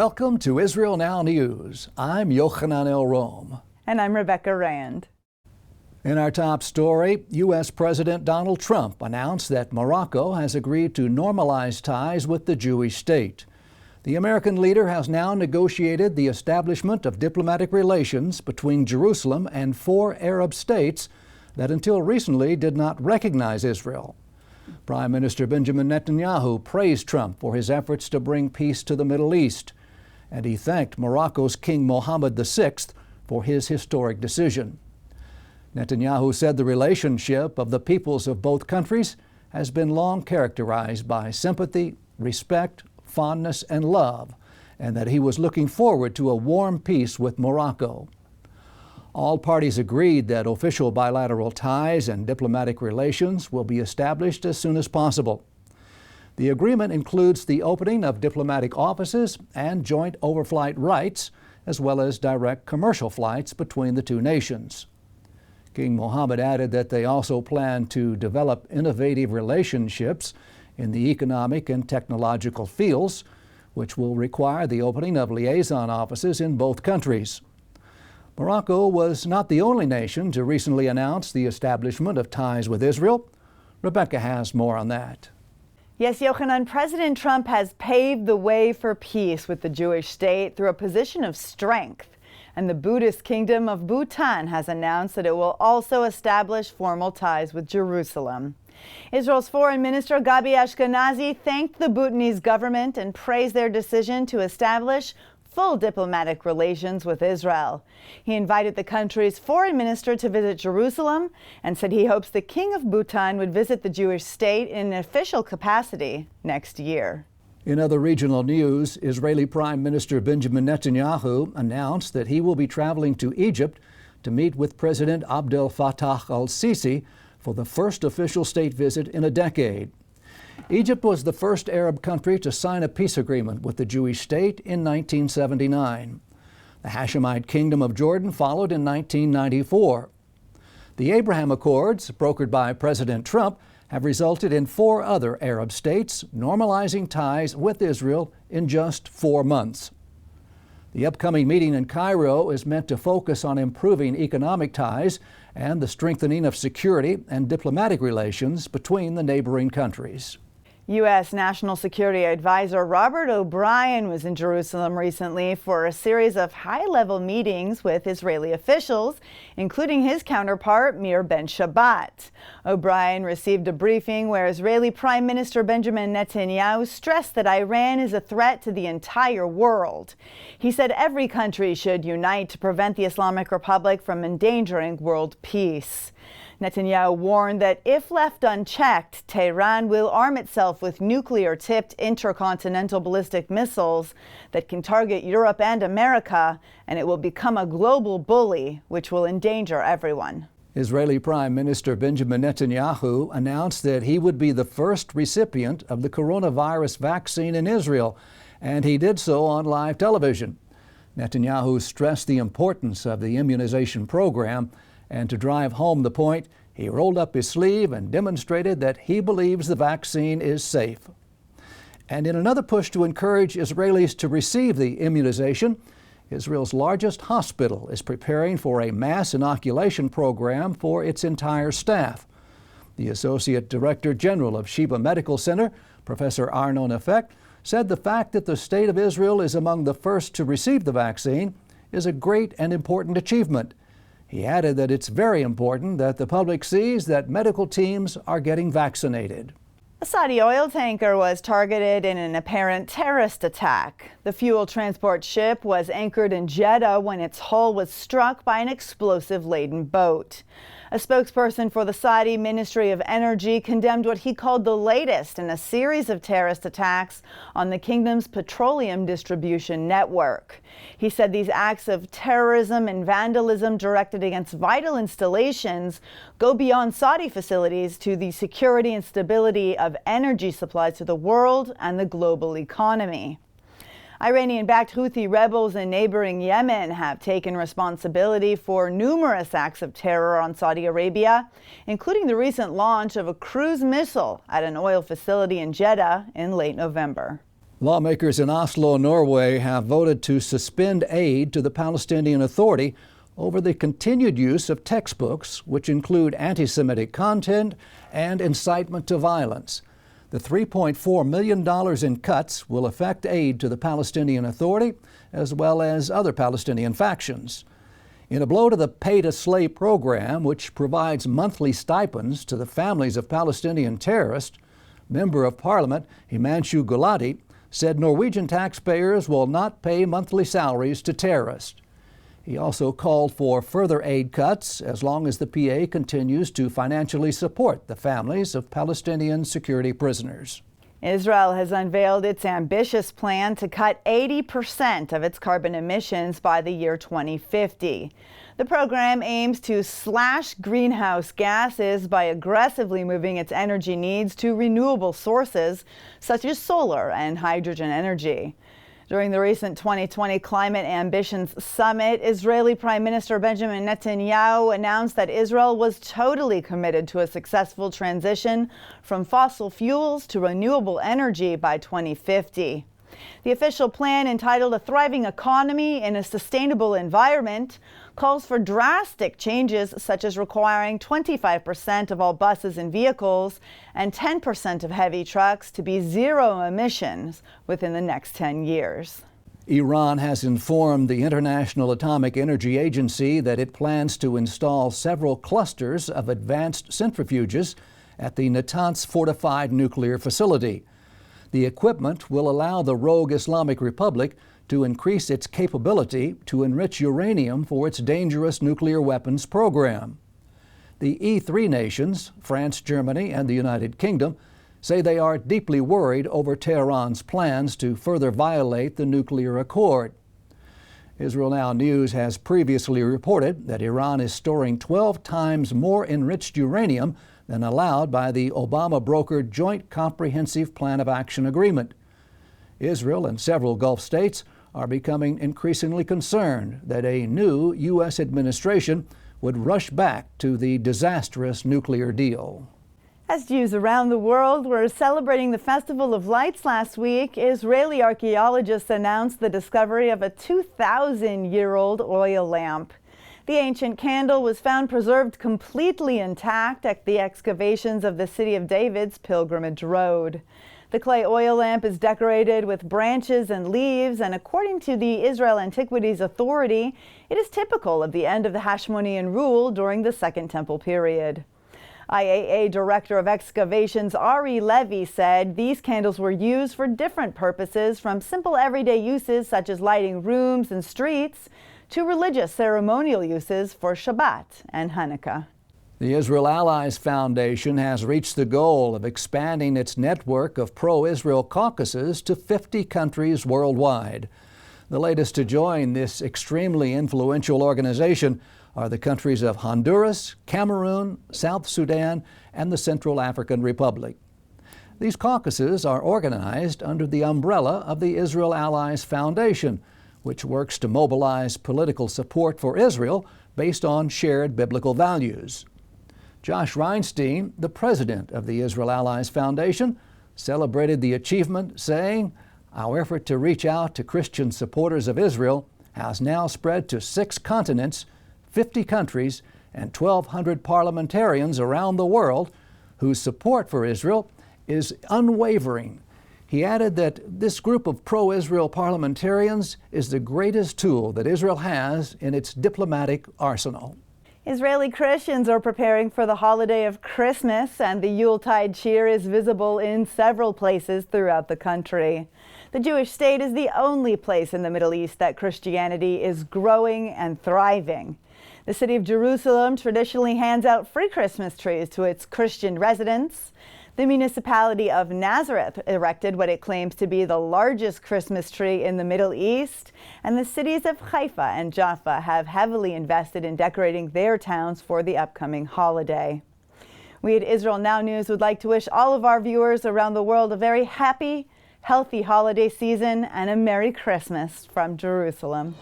Welcome to Israel Now News. I'm Yochanan El Rom. And I'm Rebecca Rand. In our top story, U.S. President Donald Trump announced that Morocco has agreed to normalize ties with the Jewish state. The American leader has now negotiated the establishment of diplomatic relations between Jerusalem and 4 Arab states that until recently did not recognize Israel. Prime Minister Benjamin Netanyahu praised Trump for his efforts to bring peace to the Middle East, and he thanked Morocco's King Mohammed VI for his historic decision. Netanyahu said the relationship of the peoples of both countries has been long characterized by sympathy, respect, fondness, and love, and that he was looking forward to a warm peace with Morocco. All parties agreed that official bilateral ties and diplomatic relations will be established as soon as possible. The agreement includes the opening of diplomatic offices and joint overflight rights, as well as direct commercial flights between the two nations. King Mohammed added that they also plan to develop innovative relationships in the economic and technological fields, which will require the opening of liaison offices in both countries. Morocco was not the only nation to recently announce the establishment of ties with Israel. Rebecca has more on that. Yes, Yochanan, President Trump has paved the way for peace with the Jewish state through a position of strength. And the Buddhist kingdom of Bhutan has announced that it will also establish formal ties with Jerusalem. Israel's Foreign Minister Gabi Ashkenazi thanked the Bhutanese government and praised their decision to establish full diplomatic relations with Israel. He invited the country's foreign minister to visit Jerusalem and said he hopes the King of Bhutan would visit the Jewish state in an official capacity next year. In other regional news, Israeli Prime Minister Benjamin Netanyahu announced that he will be traveling to Egypt to meet with President Abdel Fattah al-Sisi for the first official state visit in a decade. Egypt was the first Arab country to sign a peace agreement with the Jewish state in 1979. The Hashemite Kingdom of Jordan followed in 1994. The Abraham Accords, brokered by President Trump, have resulted in 4 other Arab states normalizing ties with Israel in just 4 months. The upcoming meeting in Cairo is meant to focus on improving economic ties and the strengthening of security and diplomatic relations between the neighboring countries. U.S. National Security Advisor Robert O'Brien was in Jerusalem recently for a series of high-level meetings with Israeli officials, including his counterpart, Mir Ben-Shabbat. O'Brien received a briefing where Israeli Prime Minister Benjamin Netanyahu stressed that Iran is a threat to the entire world. He said every country should unite to prevent the Islamic Republic from endangering world peace. Netanyahu warned that if left unchecked, Tehran will arm itself with nuclear-tipped intercontinental ballistic missiles that can target Europe and America, and it will become a global bully, which will endanger everyone. Israeli Prime Minister Benjamin Netanyahu announced that he would be the first recipient of the coronavirus vaccine in Israel, and he did so on live television. Netanyahu stressed the importance of the immunization program, and to drive home the point, he rolled up his sleeve and demonstrated that he believes the vaccine is safe. And in another push to encourage Israelis to receive the immunization, Israel's largest hospital is preparing for a mass inoculation program for its entire staff. The Associate Director General of Sheba Medical Center, Professor Arnon Efek, said the fact that the state of Israel is among the first to receive the vaccine is a great and important achievement. He added that it's very important that the public sees that medical teams are getting vaccinated. A Saudi oil tanker was targeted in an apparent terrorist attack. The fuel transport ship was anchored in Jeddah when its hull was struck by an explosive-laden boat. A spokesperson for the Saudi Ministry of Energy condemned what he called the latest in a series of terrorist attacks on the kingdom's petroleum distribution network. He said these acts of terrorism and vandalism directed against vital installations go beyond Saudi facilities to the security and stability of energy supplies to the world and the global economy. Iranian-backed Houthi rebels in neighboring Yemen have taken responsibility for numerous acts of terror on Saudi Arabia, including the recent launch of a cruise missile at an oil facility in Jeddah in late November. Lawmakers in Oslo, Norway, have voted to suspend aid to the Palestinian Authority over the continued use of textbooks which include anti-Semitic content and incitement to violence. The $3.4 million in cuts will affect aid to the Palestinian Authority as well as other Palestinian factions. In a blow to the pay-to-slay program, which provides monthly stipends to the families of Palestinian terrorists, Member of Parliament Himanshu Gulati said Norwegian taxpayers will not pay monthly salaries to terrorists. He also called for further aid cuts as long as the PA continues to financially support the families of Palestinian security prisoners. Israel has unveiled its ambitious plan to cut 80% of its carbon emissions by the year 2050. The program aims to slash greenhouse gases by aggressively moving its energy needs to renewable sources such as solar and hydrogen energy. During the recent 2020 Climate Ambitions Summit, Israeli Prime Minister Benjamin Netanyahu announced that Israel was totally committed to a successful transition from fossil fuels to renewable energy by 2050. The official plan, entitled A Thriving Economy in a Sustainable Environment, calls for drastic changes such as requiring 25% of all buses and vehicles and 10% of heavy trucks to be zero emissions within the next 10 years. Iran has informed the International Atomic Energy Agency that it plans to install several clusters of advanced centrifuges at the Natanz fortified nuclear facility. The equipment will allow the rogue Islamic Republic to increase its capability to enrich uranium for its dangerous nuclear weapons program. The E3 nations, France, Germany, and the United Kingdom, say they are deeply worried over Tehran's plans to further violate the nuclear accord. Israel Now News has previously reported that Iran is storing 12 times more enriched uranium than allowed by the Obama-brokered Joint Comprehensive Plan of Action Agreement. Israel and several Gulf states are becoming increasingly concerned that a new U.S. administration would rush back to the disastrous nuclear deal. As Jews around the world were celebrating the Festival of Lights last week, Israeli archaeologists announced the discovery of a 2,000-year-old oil lamp. The ancient candle was found preserved completely intact at the excavations of the City of David's Pilgrimage Road. The clay oil lamp is decorated with branches and leaves, and according to the Israel Antiquities Authority, it is typical of the end of the Hashmonean rule during the Second Temple period. IAA Director of Excavations Ari Levy said these candles were used for different purposes, from simple everyday uses such as lighting rooms and streets to religious ceremonial uses for Shabbat and Hanukkah. The Israel Allies Foundation has reached the goal of expanding its network of pro-Israel caucuses to 50 countries worldwide. The latest to join this extremely influential organization are the countries of Honduras, Cameroon, South Sudan, and the Central African Republic. These caucuses are organized under the umbrella of the Israel Allies Foundation, which works to mobilize political support for Israel based on shared biblical values. Josh Reinstein, the president of the Israel Allies Foundation, celebrated the achievement, saying, "Our effort to reach out to Christian supporters of Israel has now spread to 6 continents, 50 countries, and 1,200 parliamentarians around the world whose support for Israel is unwavering." He added that this group of pro-Israel parliamentarians is the greatest tool that Israel has in its diplomatic arsenal. Israeli Christians are preparing for the holiday of Christmas, and the Yuletide cheer is visible in several places throughout the country. The Jewish state is the only place in the Middle East that Christianity is growing and thriving. The city of Jerusalem traditionally hands out free Christmas trees to its Christian residents. The municipality of Nazareth erected what it claims to be the largest Christmas tree in the Middle East, and the cities of Haifa and Jaffa have heavily invested in decorating their towns for the upcoming holiday. We at Israel Now News would like to wish all of our viewers around the world a very happy, healthy holiday season and a Merry Christmas from Jerusalem.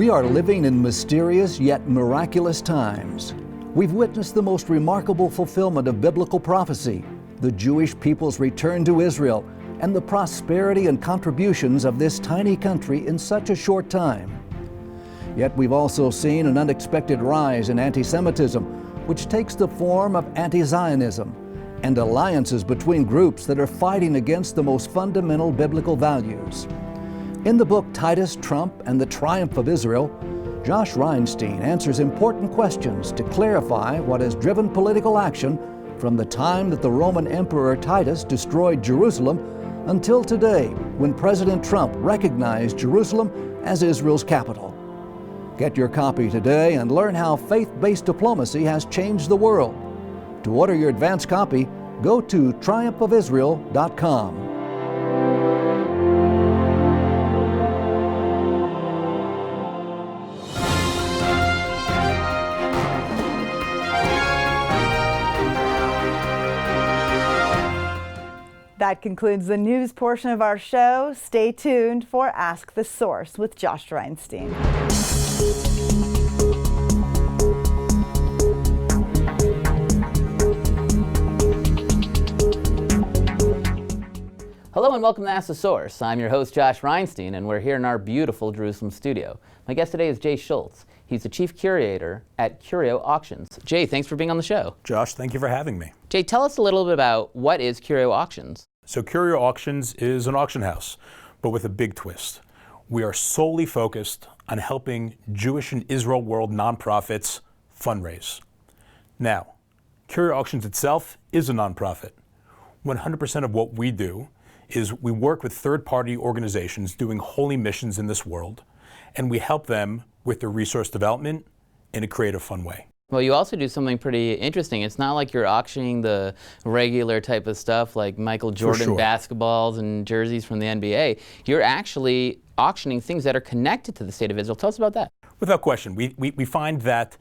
We are living in mysterious yet miraculous times. We've witnessed the most remarkable fulfillment of biblical prophecy, the Jewish people's return to Israel, and the prosperity and contributions of this tiny country in such a short time. Yet we've also seen an unexpected rise in anti-Semitism, which takes the form of anti-Zionism, and alliances between groups that are fighting against the most fundamental biblical values. In the book Titus, Trump, and the Triumph of Israel, Josh Reinstein answers important questions to clarify what has driven political action from the time that the Roman Emperor Titus destroyed Jerusalem until today, when President Trump recognized Jerusalem as Israel's capital. Get your copy today and learn how faith-based diplomacy has changed the world. To order your advance copy, go to triumphofisrael.com. That concludes the news portion of our show. Stay tuned for Ask the Source with Josh Reinstein. Hello and welcome to Ask the Source. I'm your host, Josh Reinstein, and we're here in our beautiful Jerusalem studio. My guest today is Jay Shultz. He's the chief curator at Curio Auctions. Jay, thanks for being on the show. Josh, thank you for having me. Jay, tell us a little bit about what is Curio Auctions. So Curio Auctions is an auction house, but with a big twist. We are solely focused on helping Jewish and Israel world nonprofits fundraise. Now, Curio Auctions itself is a nonprofit. 100% of what we do is we work with third-party organizations doing holy missions in this world, and we help them with their resource development in a creative, fun way. Well, you also do something pretty interesting. It's not like you're auctioning the regular type of stuff like Michael Jordan basketballs and jerseys from the NBA. You're actually auctioning things that are connected to the state of Israel. Tell us about that. Without question, we find that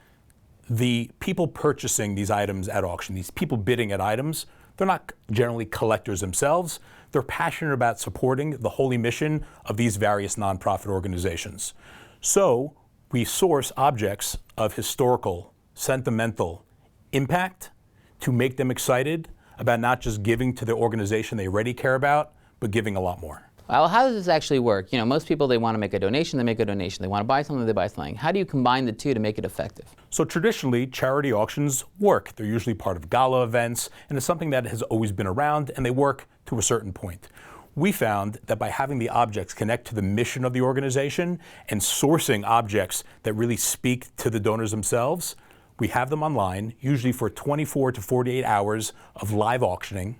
the people purchasing these items at auction, these people bidding at items, they're not generally collectors themselves. They're passionate about supporting the holy mission of these various nonprofit organizations. So we source objects of historical, sentimental impact to make them excited about not just giving to the organization they already care about, but giving a lot more. Well, how does this actually work? You know, most people, they want to make a donation, they make a donation. They want to buy something, they buy something. How do you combine the two to make it effective? So traditionally, charity auctions work. They're usually part of gala events, and it's something that has always been around, and they work to a certain point. We found that by having the objects connect to the mission of the organization and sourcing objects that really speak to the donors themselves, we have them online, usually for 24 to 48 hours of live auctioning,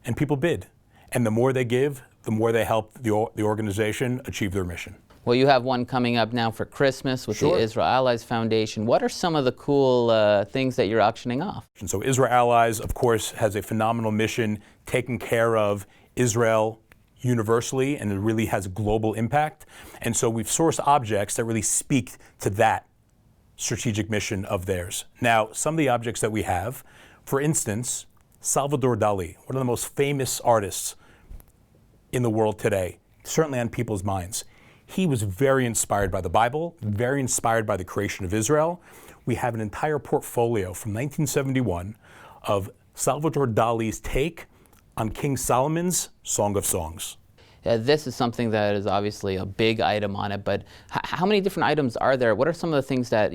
and people bid. And the more they give, the more they help the organization achieve their mission. Well, you have one coming up now for Christmas with the Israel Allies Foundation. What are some of the cool things that you're auctioning off? And so Israel Allies, of course, has a phenomenal mission taking care of Israel universally, and it really has global impact. And so we've sourced objects that really speak to that strategic mission of theirs. Now, some of the objects that we have, for instance, Salvador Dali, one of the most famous artists in the world today, certainly on people's minds. He was very inspired by the Bible, very inspired by the creation of Israel. We have an entire portfolio from 1971 of Salvador Dali's take on King Solomon's Song of Songs. This is something that is obviously a big item on it, but how many different items are there? What are some of the things that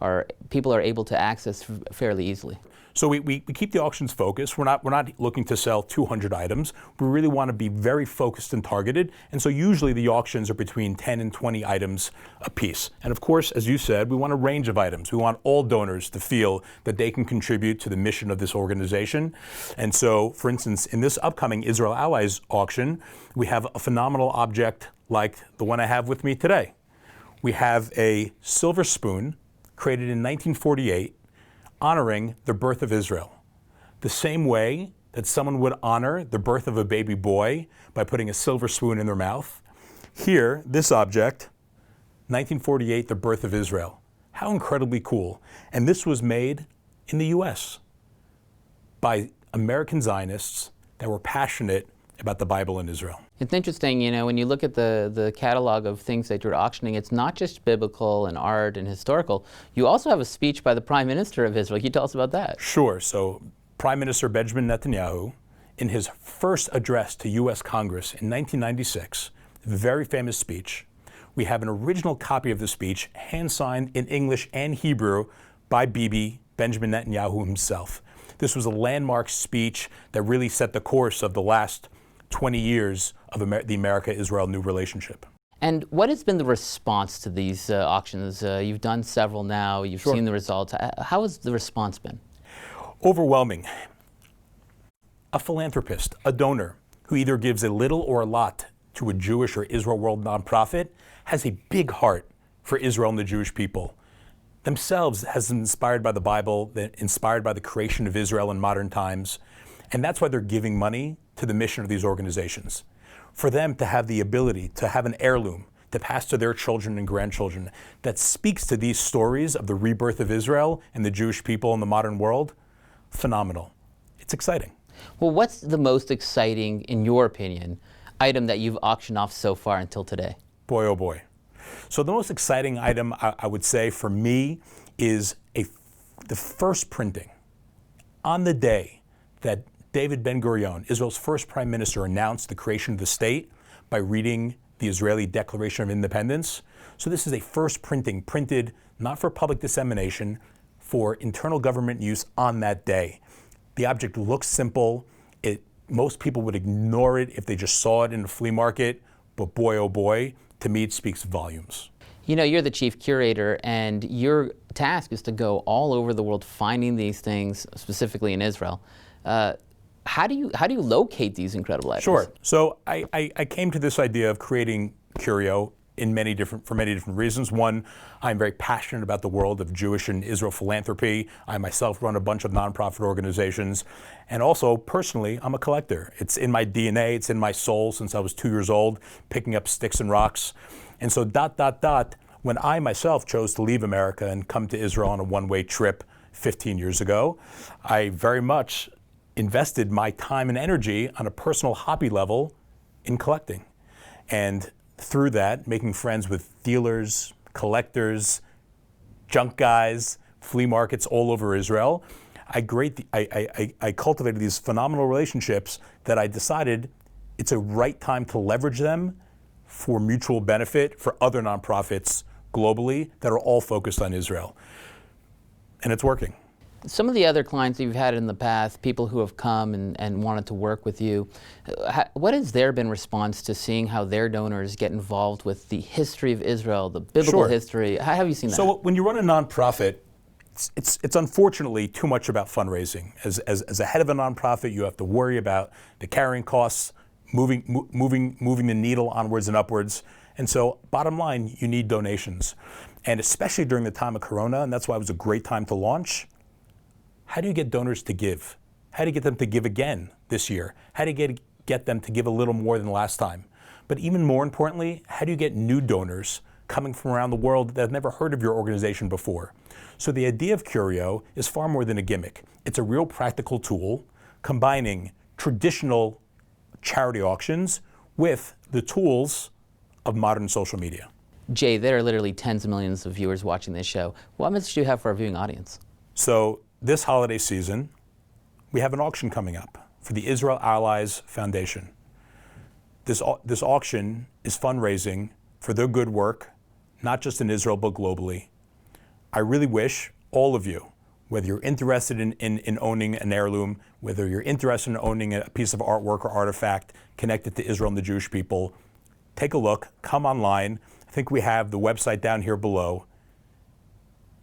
are people are able to access fairly easily? So we keep the auctions focused. We're not looking to sell 200 items. We really want to be very focused and targeted. And so usually the auctions are between 10 and 20 items a piece. And of course, as you said, we want a range of items. We want all donors to feel that they can contribute to the mission of this organization. And so, for instance, in this upcoming Israel Allies auction, we have a phenomenal object like the one I have with me today. We have a silver spoon created in 1948, honoring the birth of Israel. The same way that someone would honor the birth of a baby boy by putting a silver spoon in their mouth. Here, this object, 1948, the birth of Israel. How incredibly cool. And this was made in the U.S. by American Zionists that were passionate about the Bible and Israel. It's interesting, you know, when you look at the catalog of things that you're auctioning, it's not just biblical and art and historical. You also have a speech by the Prime Minister of Israel. Can you tell us about that? Sure. So Prime Minister Benjamin Netanyahu, in his first address to U.S. Congress in 1996, very famous speech, we have an original copy of the speech, hand-signed in English and Hebrew by Bibi, Benjamin Netanyahu himself. This was a landmark speech that really set the course of the last 20 years of the America-Israel new relationship. And what has been the response to these auctions? You've done several now, you've Sure. seen the results. How has the response been? Overwhelming. A philanthropist, a donor, who either gives a little or a lot to a Jewish or Israel World nonprofit has a big heart for Israel and the Jewish people. Themselves has been inspired by the Bible, inspired by the creation of Israel in modern times, and that's why they're giving money to the mission of these organizations. For them to have the ability to have an heirloom to pass to their children and grandchildren that speaks to these stories of the rebirth of Israel and the Jewish people in the modern world, phenomenal. It's exciting. Well, what's the most exciting, in your opinion, item that you've auctioned off so far until today? Boy, oh boy. So the most exciting item, I would say, for me is the first printing on the day that David Ben-Gurion, Israel's first prime minister, announced the creation of the state by reading the Israeli Declaration of Independence. So this is a first printing, printed not for public dissemination, for internal government use on that day. The object looks simple. Most people would ignore it if they just saw it in a flea market, but boy, oh boy, to me it speaks volumes. You know, you're the chief curator, and your task is to go all over the world finding these things, specifically in Israel. How do you locate these incredible items? Sure. So I came to this idea of creating Curio for many different reasons. One, I'm very passionate about the world of Jewish and Israel philanthropy. I myself run a bunch of nonprofit organizations. And also, personally, I'm a collector. It's in my DNA, it's in my soul since I was 2 years old, picking up sticks and rocks. And so when I myself chose to leave America and come to Israel on a one-way trip 15 years ago, I very much invested my time and energy on a personal hobby level in collecting. And through that, making friends with dealers, collectors, junk guys, flea markets all over Israel, I cultivated these phenomenal relationships that I decided it's a right time to leverage them for mutual benefit for other nonprofits globally that are all focused on Israel. And it's working. Some of the other clients that you've had in the past, people who have come and wanted to work with you, what has their been response to seeing how their donors get involved with the history of Israel, the biblical history? How have you seen that? So when you run a nonprofit, it's unfortunately too much about fundraising. As a head of a nonprofit, you have to worry about the carrying costs, moving the needle onwards and upwards. And so bottom line, you need donations. And especially during the time of Corona, and that's why it was a great time to launch. How do you get donors to give? How do you get them to give again this year? How do you get them to give a little more than last time? But even more importantly, how do you get new donors coming from around the world that have never heard of your organization before? So the idea of Curio is far more than a gimmick. It's a real practical tool combining traditional charity auctions with the tools of modern social media. Jay, there are literally tens of millions of viewers watching this show. What message do you have for our viewing audience? So this holiday season, we have an auction coming up for the Israel Allies Foundation. This auction is fundraising for their good work, not just in Israel, but globally. I really wish all of you, whether you're interested in owning an heirloom, whether you're interested in owning a piece of artwork or artifact connected to Israel and the Jewish people, take a look, come online. I think we have the website down here below.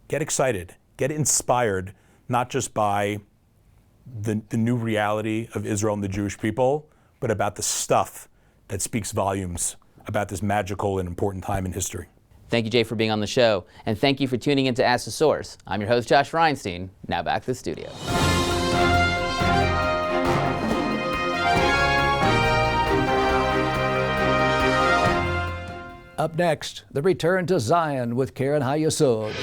Get excited, get inspired, not just by the new reality of Israel and the Jewish people, but about the stuff that speaks volumes about this magical and important time in history. Thank you, Jay, for being on the show. And thank you for tuning in to Ask the Source. I'm your host, Josh Reinstein. Now back to the studio. Up next, the return to Zion with Karen Hayesod.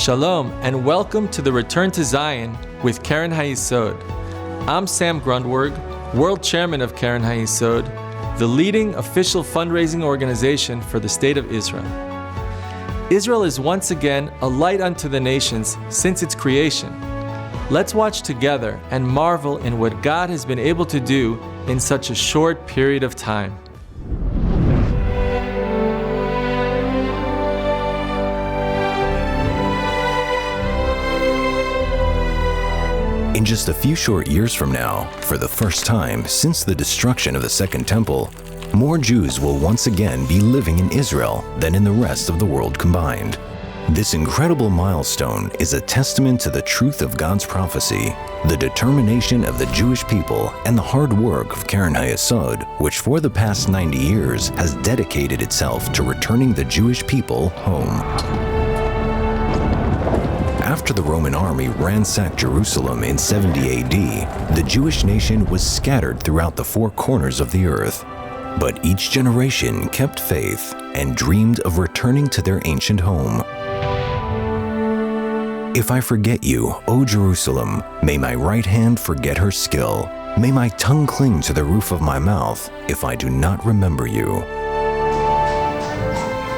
Shalom and welcome to the Return to Zion with Keren HaYesod. I'm Sam Grundwerg, World Chairman of Keren HaYesod, the leading official fundraising organization for the State of Israel. Israel is once again a light unto the nations since its creation. Let's watch together and marvel in what God has been able to do in such a short period of time. In just a few short years from now, for the first time since the destruction of the Second Temple, more Jews will once again be living in Israel than in the rest of the world combined. This incredible milestone is a testament to the truth of God's prophecy, the determination of the Jewish people, and the hard work of Keren HaYesod, which for the past 90 years has dedicated itself to returning the Jewish people home. After the Roman army ransacked Jerusalem in 70 AD, the Jewish nation was scattered throughout the four corners of the earth. But each generation kept faith and dreamed of returning to their ancient home. If I forget you, O Jerusalem, may my right hand forget her skill. May my tongue cling to the roof of my mouth if I do not remember you.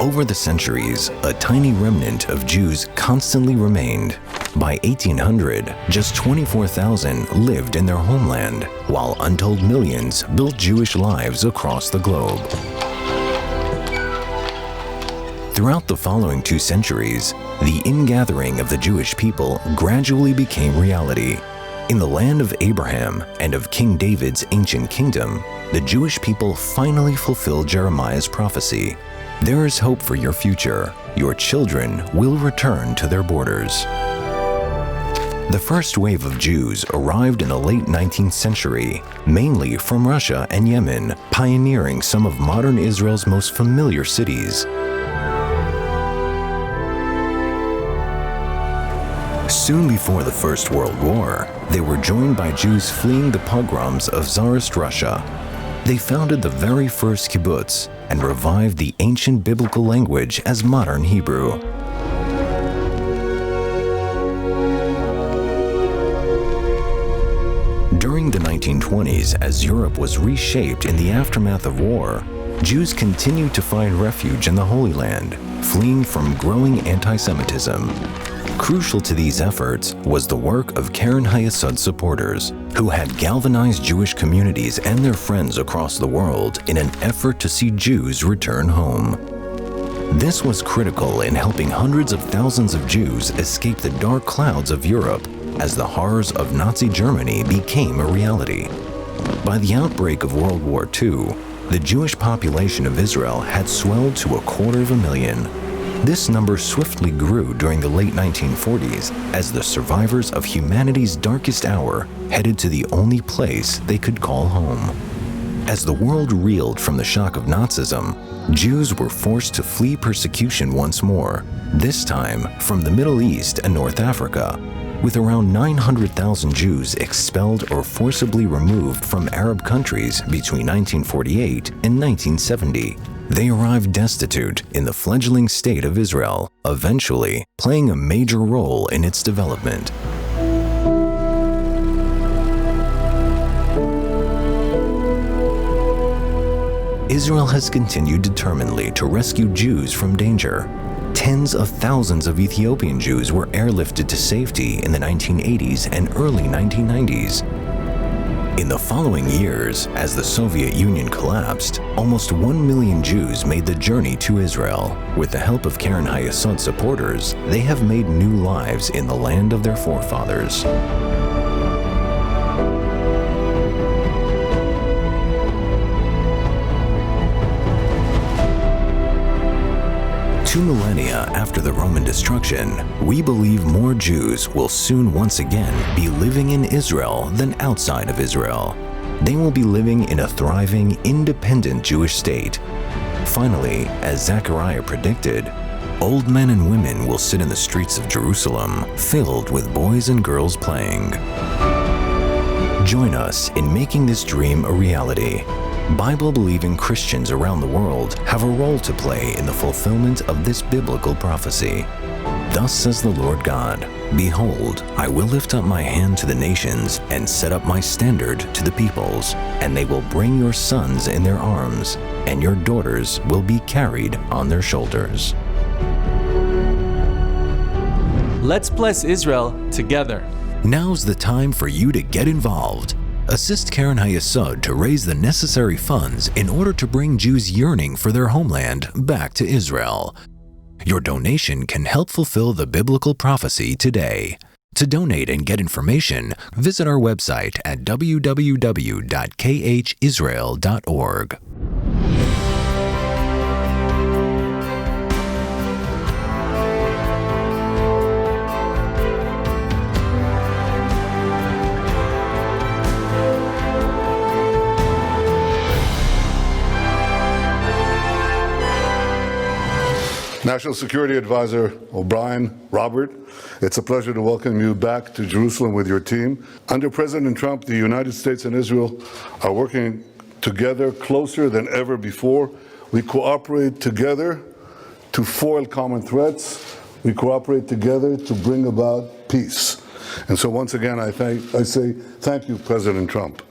Over the centuries, a tiny remnant of Jews constantly remained. By 1800, just 24,000 lived in their homeland, while untold millions built Jewish lives across the globe. Throughout the following 2 centuries, the ingathering of the Jewish people gradually became reality. In the land of Abraham and of King David's ancient kingdom, the Jewish people finally fulfilled Jeremiah's prophecy. There is hope for your future. Your children will return to their borders. The first wave of Jews arrived in the late 19th century, mainly from Russia and Yemen, pioneering some of modern Israel's most familiar cities. Soon before the First World War, they were joined by Jews fleeing the pogroms of Tsarist Russia. They founded the very first kibbutz and revived the ancient biblical language as modern Hebrew. During the 1920s, as Europe was reshaped in the aftermath of war, Jews continued to find refuge in the Holy Land, fleeing from growing anti-Semitism. Crucial to these efforts was the work of Keren HaYesod supporters, who had galvanized Jewish communities and their friends across the world in an effort to see Jews return home. This was critical in helping hundreds of thousands of Jews escape the dark clouds of Europe as the horrors of Nazi Germany became a reality. By the outbreak of World War II, the Jewish population of Israel had swelled to 250,000. This number swiftly grew during the late 1940s as the survivors of humanity's darkest hour headed to the only place they could call home. As the world reeled from the shock of Nazism, Jews were forced to flee persecution once more, this time from the Middle East and North Africa, with around 900,000 Jews expelled or forcibly removed from Arab countries between 1948 and 1970. They arrived destitute in the fledgling state of Israel, eventually playing a major role in its development. Israel has continued determinedly to rescue Jews from danger. Tens of thousands of Ethiopian Jews were airlifted to safety in the 1980s and early 1990s. In the following years, as the Soviet Union collapsed, almost 1 million Jews made the journey to Israel. With the help of Keren HaYesod supporters, they have made new lives in the land of their forefathers. 2 millennia after the Roman destruction, we believe more Jews will soon once again be living in Israel than outside of Israel. They will be living in a thriving, independent Jewish state. Finally, as Zechariah predicted, old men and women will sit in the streets of Jerusalem, filled with boys and girls playing. Join us in making this dream a reality. Bible-believing Christians around the world have a role to play in the fulfillment of this biblical prophecy. Thus says the Lord God, Behold, I will lift up my hand to the nations and set up my standard to the peoples, and they will bring your sons in their arms, and your daughters will be carried on their shoulders. Let's bless Israel together. Now's the time for you to get involved. Assist Karen Hayesod to raise the necessary funds in order to bring Jews yearning for their homeland back to Israel. Your donation can help fulfill the biblical prophecy today. To donate and get information, visit our website at www.khisrael.org. National Security Advisor O'Brien, Robert, it's a pleasure to welcome you back to Jerusalem with your team. Under President Trump, the United States and Israel are working together closer than ever before. We cooperate together to foil common threats. We cooperate together to bring about peace. And so once again, I say thank you, President Trump.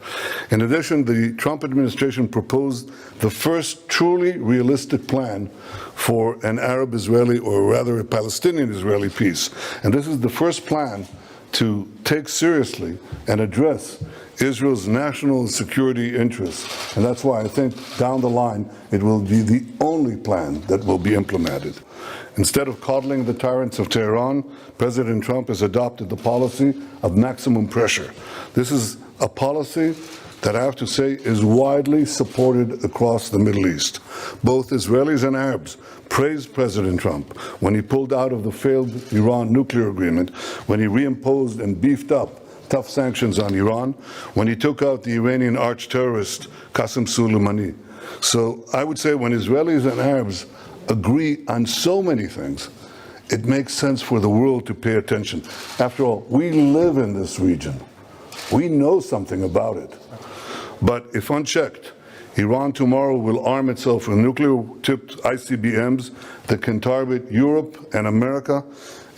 In addition, the Trump administration proposed the first truly realistic plan for an Arab-Israeli, or rather a Palestinian-Israeli peace. And this is the first plan to take seriously and address Israel's national security interests. And that's why I think down the line, it will be the only plan that will be implemented. Instead of coddling the tyrants of Tehran, President Trump has adopted the policy of maximum pressure. This is a policy that I have to say is widely supported across the Middle East. Both Israelis and Arabs praised President Trump when he pulled out of the failed Iran nuclear agreement, when he reimposed and beefed up tough sanctions on Iran, when he took out the Iranian arch-terrorist Qasem Soleimani. So I would say when Israelis and Arabs agree on so many things, it makes sense for the world to pay attention. After all, we live in this region. We know something about it. But if unchecked, Iran tomorrow will arm itself with nuclear-tipped ICBMs that can target Europe and America,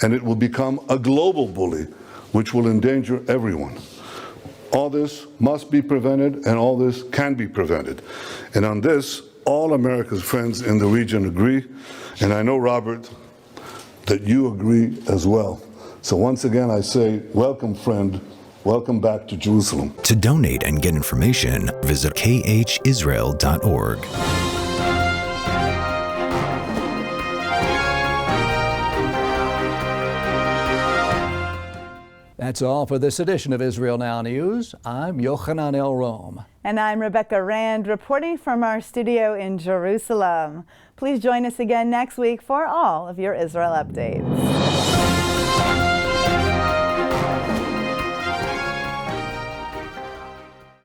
and it will become a global bully, which will endanger everyone. All this must be prevented, and all this can be prevented. And on this, all America's friends in the region agree, and I know, Robert, that you agree as well. So once again, I say, welcome, friend. Welcome back to Jerusalem. To donate and get information, visit khisrael.org. That's all for this edition of Israel Now News. I'm Yochanan El-Rom. And I'm Rebecca Rand, reporting from our studio in Jerusalem. Please join us again next week for all of your Israel updates.